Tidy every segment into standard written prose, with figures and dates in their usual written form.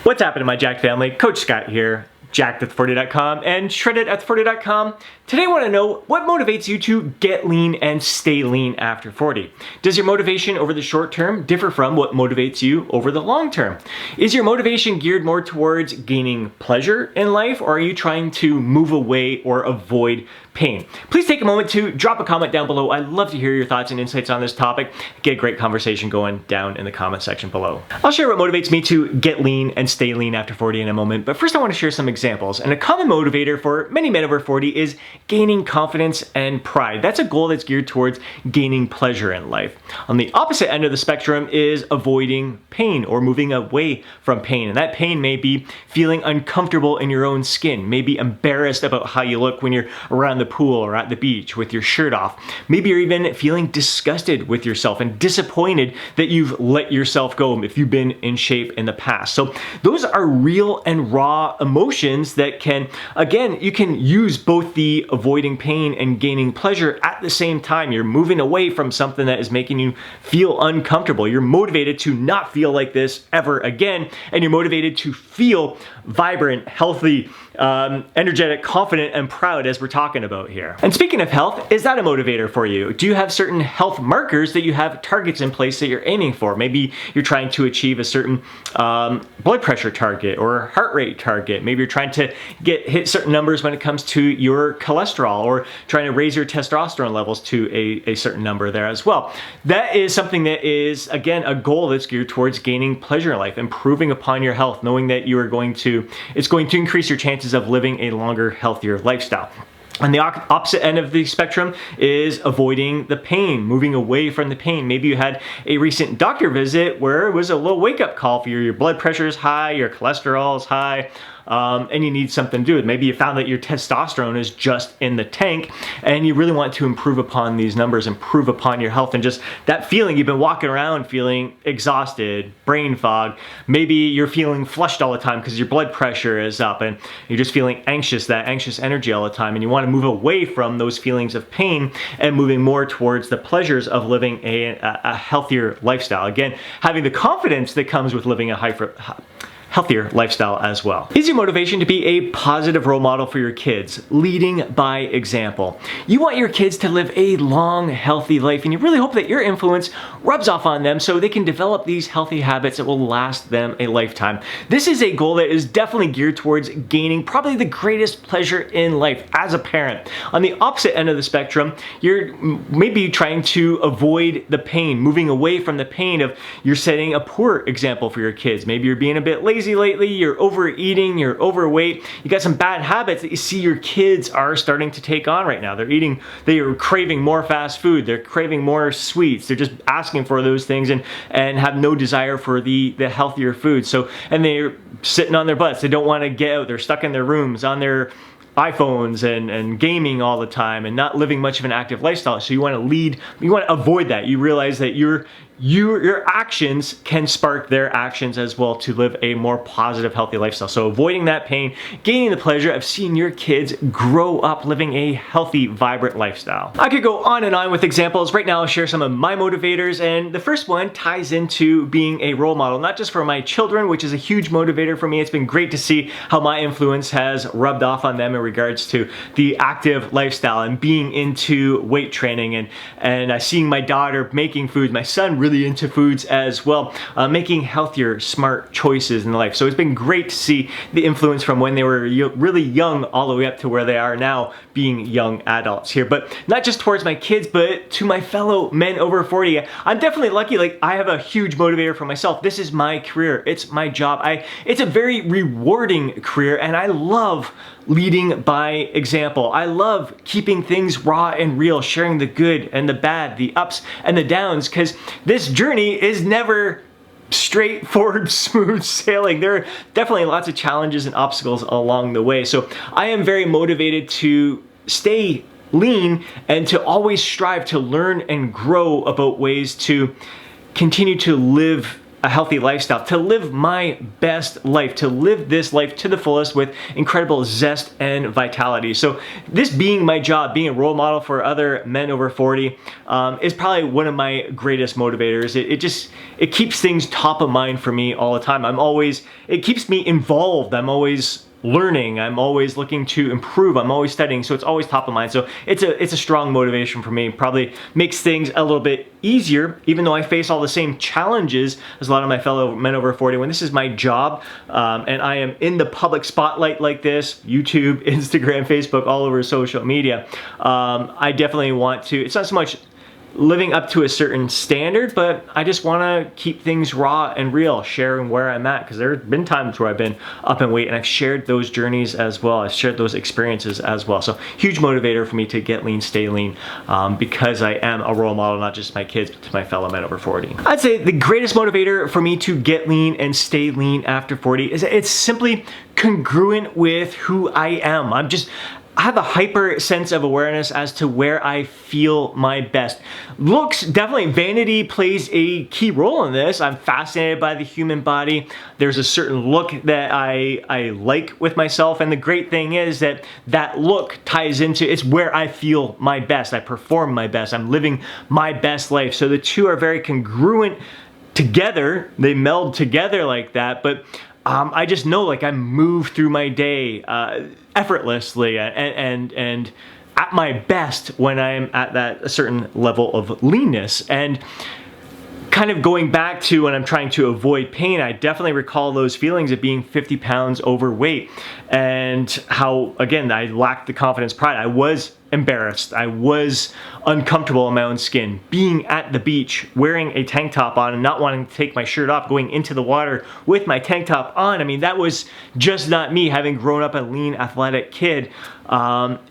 What's happening, my Jacked family? Coach Scott here, jackedAt40.com and shreddedAt40.com. Today I want to know what motivates you to get lean and stay lean after 40. Does your motivation over the short term differ from what motivates you over the long term? Is your motivation geared more towards gaining pleasure in life, or are you trying to move away or avoid pain? Please take a moment to drop a comment down below. I'd love to hear your thoughts and insights on this topic. Get a great conversation going down in the comment section below. I'll share what motivates me to get lean and stay lean after 40 in a moment, but first I want to share some examples. And a common motivator for many men over 40 is gaining confidence and pride. That's a goal that's geared towards gaining pleasure in life. On the opposite end of the spectrum is avoiding pain or moving away from pain. And that pain may be feeling uncomfortable in your own skin, maybe embarrassed about how you look when you're around the pool or at the beach with your shirt off. Maybe you're even feeling disgusted with yourself and disappointed that you've let yourself go if you've been in shape in the past. So those are real and raw emotions that can, again, you can use both the avoiding pain and gaining pleasure at the same time. You're moving away from something that is making you feel uncomfortable. You're motivated to not feel like this ever again, and you're motivated to feel vibrant, healthy, energetic, confident, and proud, as we're talking about here. And speaking of health, is that a motivator for you? Do you have certain health markers that you have targets in place that you're aiming for? Maybe you're trying to achieve a certain blood pressure target or heart rate target. Maybe you're trying to hit certain numbers when it comes to your cholesterol, or trying to raise your testosterone levels to a certain number there as well. That is something that is, again, a goal that's geared towards gaining pleasure in life, improving upon your health, knowing that it's going to increase your chances of living a longer, healthier lifestyle. On the opposite end of the spectrum is avoiding the pain, moving away from the pain. Maybe you had a recent doctor visit where it was a little wake-up call for you. Your blood pressure is high, your cholesterol is high, and you need something to do with it. Maybe you found that your testosterone is just in the tank and you really want to improve upon these numbers, improve upon your health, and just that feeling you've been walking around feeling exhausted, brain fog. Maybe you're feeling flushed all the time because your blood pressure is up and you're just feeling anxious, that anxious energy all the time, and you want to move away from those feelings of pain and moving more towards the pleasures of living a healthier lifestyle. Again, having the confidence that comes with living a healthier lifestyle as well. Is your motivation to be a positive role model for your kids, leading by example? You want your kids to live a long, healthy life, and you really hope that your influence rubs off on them so they can develop these healthy habits that will last them a lifetime. This is a goal that is definitely geared towards gaining probably the greatest pleasure in life as a parent. On the opposite end of the spectrum, you're maybe trying to avoid the pain, moving away from the pain of you're setting a poor example for your kids. Maybe you're being a bit lazy lately, you're overeating, you're overweight, you got some bad habits that you see your kids are starting to take on right now. They are craving more fast food, they're craving more sweets, they're just asking for those things and have no desire for the healthier food. So, and they're sitting on their butts, they don't want to get out, they're stuck in their rooms on their iPhones and gaming all the time and not living much of an active lifestyle. So you want to avoid that. You realize that your actions can spark their actions as well to live a more positive, healthy lifestyle. So avoiding that pain, gaining the pleasure of seeing your kids grow up living a healthy, vibrant lifestyle. I could go on and on with examples. Right now I'll share some of my motivators, and the first one ties into being a role model, not just for my children, which is a huge motivator for me. It's been great to see how my influence has rubbed off on them in regards to the active lifestyle and being into weight training, and seeing my daughter making food, my son really into foods as well, making healthier, smart choices in life. So it's been great to see the influence from when they were really young all the way up to where they are now, being young adults here. But not just towards my kids, but to my fellow men over 40. I'm definitely lucky. Like, I have a huge motivator for myself. This is my career. It's my job. It's a very rewarding career, and I love leading by example. I love keeping things raw and real, sharing the good and the bad, the ups and the downs, because this journey is never straightforward, smooth sailing. There are definitely lots of challenges and obstacles along the way. So I am very motivated to stay lean and to always strive to learn and grow about ways to continue to live a healthy lifestyle, to live my best life, to live this life to the fullest with incredible zest and vitality. So this being my job, being a role model for other men over 40, is probably one of my greatest motivators. It keeps things top of mind for me all the time. It keeps me involved. I'm always learning. I'm always looking to improve. I'm always studying, so it's always top of mind. So it's a strong motivation for me. Probably makes things a little bit easier, even though I face all the same challenges as a lot of my fellow men over 40. When this is my job, and I am in the public spotlight like this, YouTube, Instagram, Facebook, all over social media, I definitely want to, it's not so much living up to a certain standard, but I just want to keep things raw and real, sharing where I'm at, because there have been times where I've been up in weight and I've shared those journeys as well. I've shared those experiences as well. So huge motivator for me to get lean, stay lean, because I am a role model, not just my kids, but to my fellow men over 40. I'd say the greatest motivator for me to get lean and stay lean after 40 is that it's simply congruent with who I am. I have a hyper sense of awareness as to where I feel my best. Looks, definitely, vanity plays a key role in this. I'm fascinated by the human body. There's a certain look that I like with myself, and the great thing is that that look ties into, it's where I feel my best. I perform my best. I'm living my best life. So the two are very congruent together. They meld together like that, but I just know, like, I move through my day effortlessly and at my best when I'm at a certain level of leanness. And kind of going back to when I'm trying to avoid pain, I definitely recall those feelings of being 50 pounds overweight and how, again, I lacked the confidence, pride. I was embarrassed. I was uncomfortable in my own skin. Being at the beach, wearing a tank top on and not wanting to take my shirt off, going into the water with my tank top on. I mean, that was just not me, having grown up a lean, athletic kid.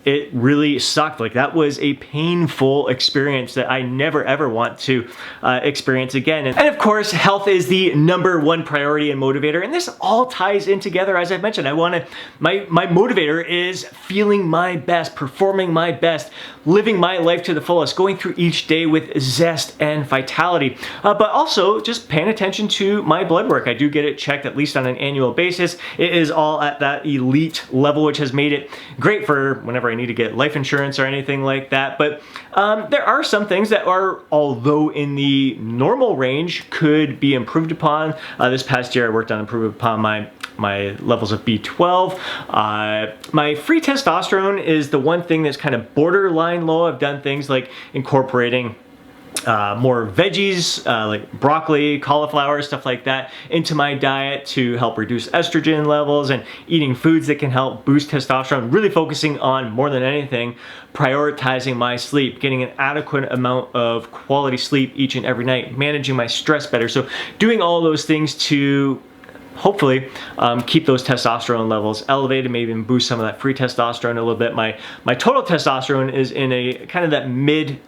It really sucked. Like, that was a painful experience that I never ever want to experience again. And of course, health is the #1 priority and motivator. And this all ties in together. As I mentioned, my motivator is feeling my best, performing my best, living my life to the fullest, going through each day with zest and vitality, but also just paying attention to my blood work. I do get it checked at least on an annual basis. It is all at that elite level, which has made it great for whenever I need to get life insurance or anything like that. But there are some things that are, although in the normal range, could be improved upon. This past year I worked on improving upon my levels of B12. My free testosterone is the one thing that's kind of borderline low. I've done things like incorporating more veggies, like broccoli, cauliflower, stuff like that, into my diet to help reduce estrogen levels, and eating foods that can help boost testosterone. Really focusing on, more than anything, prioritizing my sleep, getting an adequate amount of quality sleep each and every night, managing my stress better. So doing all those things to hopefully keep those testosterone levels elevated, maybe even boost some of that free testosterone a little bit. My total testosterone is in a kind of that mid,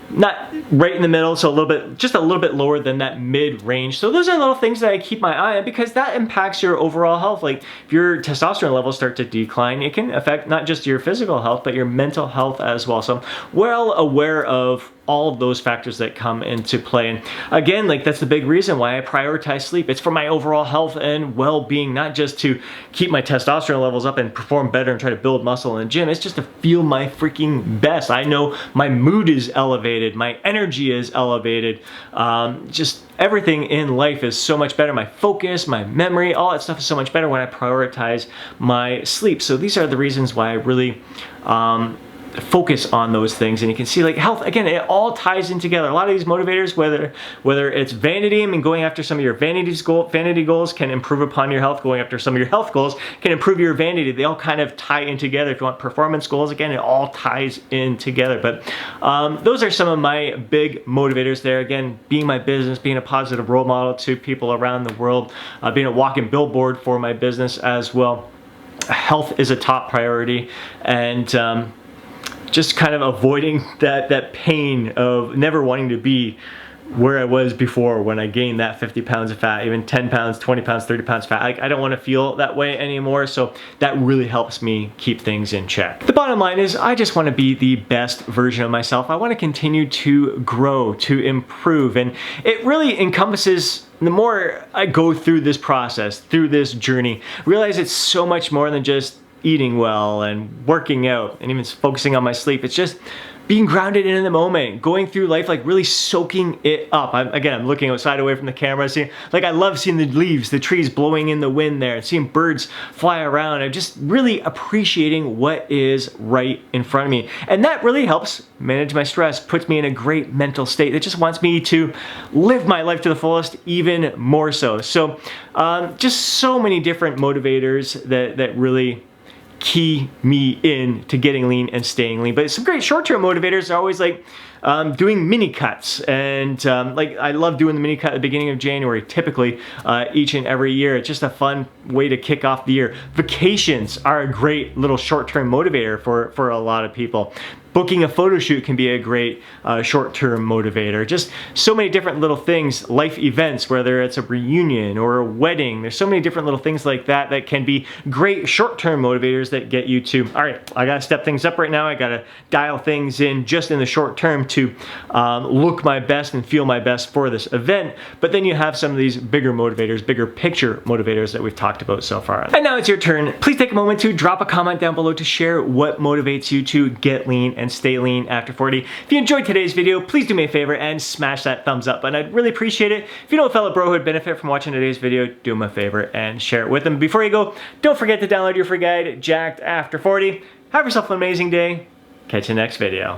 not right in the middle, so just a little bit lower than that mid range. So those are little things that I keep my eye on, because that impacts your overall health. Like, if your testosterone levels start to decline, it can affect not just your physical health, but your mental health as well. So I'm well aware of all of those factors that come into play. And again, like, that's the big reason why I prioritize sleep. It's for my overall health and well-being, not just to keep my testosterone levels up and perform better and try to build muscle in the gym. It's just to feel my freaking best. I know my mood is elevated, my energy is elevated, just everything in life is so much better. My focus, my memory, all that stuff is so much better when I prioritize my sleep. So these are the reasons why I really focus on those things. And you can see, like, health, again, it all ties in together. A lot of these motivators, whether it's vanity, I mean, going after some of your vanity goals can improve upon your health. Going after some of your health goals can improve your vanity. They all kind of tie in together. If you want performance goals, again, it all ties in together. But those are some of my big motivators there. Again, being my business, being a positive role model to people around the world, being a walking billboard for my business as well. Health is a top priority, and just kind of avoiding that pain of never wanting to be where I was before when I gained that 50 pounds of fat, even 10 pounds, 20 pounds, 30 pounds fat. Like, I don't want to feel that way anymore, so that really helps me keep things in check. The bottom line is I just want to be the best version of myself. I want to continue to grow, to improve, and it really encompasses, the more I go through this process, through this journey, realize it's so much more than just eating well and working out and even focusing on my sleep. It's just being grounded in the moment, going through life, like really soaking it up. I'm looking outside away from the camera, seeing, like, I love seeing the leaves, the trees blowing in the wind there, and seeing birds fly around. I'm just really appreciating what is right in front of me. And that really helps manage my stress, puts me in a great mental state that just wants me to live my life to the fullest, even more so. So just so many different motivators that really key me in to getting lean and staying lean. But some great short-term motivators are always like doing mini cuts, and like I love doing the mini cut at the beginning of January, typically each and every year. It's just a fun way to kick off the year. Vacations are a great little short-term motivator for a lot of people. Booking a photo shoot can be a great short-term motivator. Just so many different little things, life events, whether it's a reunion or a wedding. There's so many different little things like that that can be great short-term motivators that get you to, all right, I gotta step things up right now. I gotta dial things in just in the short term to look my best and feel my best for this event. But then you have some of these bigger motivators, bigger picture motivators that we've talked about so far. And now it's your turn. Please take a moment to drop a comment down below to share what motivates you to get lean and stay lean after 40. If you enjoyed today's video, please do me a favor and smash that thumbs up button. I'd really appreciate it. If you know a fellow bro who would benefit from watching today's video, do him a favor and share it with them. Before you go, don't forget to download your free guide, Jacked After 40. Have yourself an amazing day. Catch you next video.